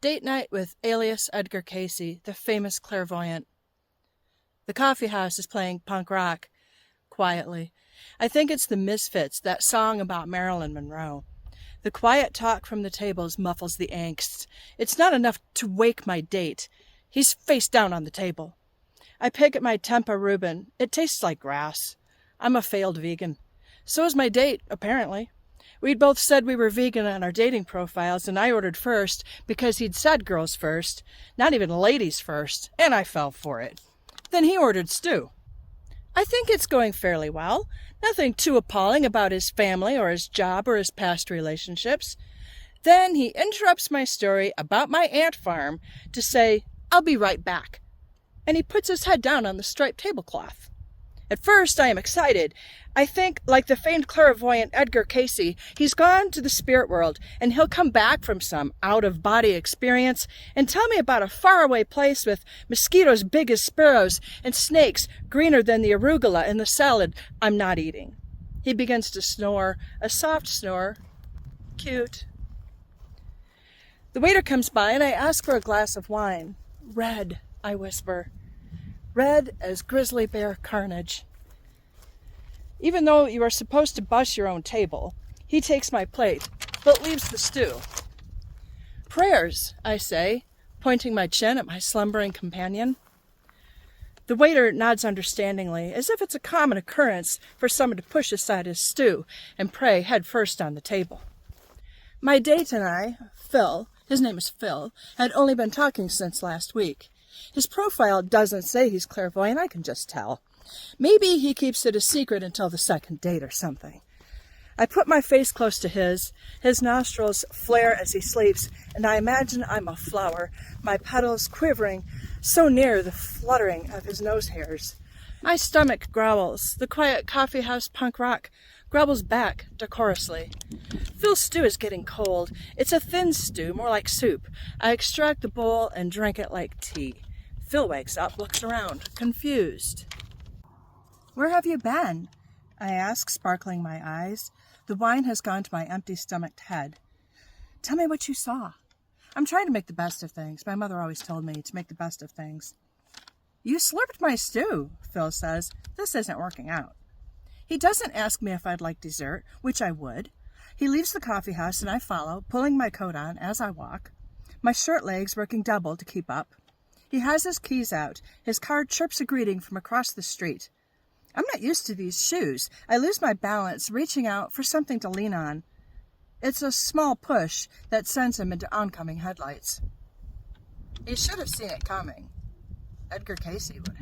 Date night with Alias Edgar Cayce, the famous clairvoyant. The coffee house is playing punk rock, quietly. I think it's the Misfits, that song about Marilyn Monroe. The quiet talk from the tables muffles the angst. It's not enough to wake my date. He's face down on the table. I pick at my Tempa Reuben. It tastes like grass. I'm a failed vegan. So is my date, apparently. We'd both said we were vegan on our dating profiles, and I ordered first because he'd said girls first, not even ladies first, and I fell for it. Then he ordered stew. I think it's going fairly well. Nothing too appalling about his family or his job or his past relationships. Then he interrupts my story about my ant farm to say, "I'll be right back." And he puts his head down on the striped tablecloth. At first, I am excited. I think, like the famed clairvoyant Edgar Cayce, he's gone to the spirit world, and he'll come back from some out-of-body experience and tell me about a faraway place with mosquitoes big as sparrows and snakes greener than the arugula in the salad I'm not eating. He begins to snore, a soft snore. Cute. The waiter comes by, and I ask for a glass of wine. "Red," I whisper. "Red as grizzly bear carnage." Even though you are supposed to bus your own table, he takes my plate, but leaves the stew. "Prayers," I say, pointing my chin at my slumbering companion. The waiter nods understandingly, as if it's a common occurrence for someone to push aside his stew and pray head first on the table. My date and I, Phil, his name is Phil, had only been talking since last week. His profile doesn't say he's clairvoyant, I can just tell. Maybe he keeps it a secret until the second date or something. I put my face close to his nostrils flare as he sleeps, and I imagine I'm a flower, my petals quivering so near the fluttering of his nose hairs. My stomach growls. The quiet coffee house punk rock growls back decorously. Phil's stew is getting cold. It's a thin stew, more like soup. I extract the bowl and drink it like tea. Phil wakes up, looks around, confused. "Where have you been?" I ask, sparkling my eyes. The wine has gone to my empty-stomached head. "Tell me what you saw." I'm trying to make the best of things. My mother always told me to make the best of things. "You slurped my stew," Phil says. "This isn't working out." He doesn't ask me if I'd like dessert, which I would. He leaves the coffee house and I follow, pulling my coat on as I walk, my short legs working double to keep up. He has his keys out. His car chirps a greeting from across the street. I'm not used to these shoes. I lose my balance, reaching out for something to lean on. It's a small push that sends him into oncoming headlights. He should have seen it coming. Edgar Cayce would have.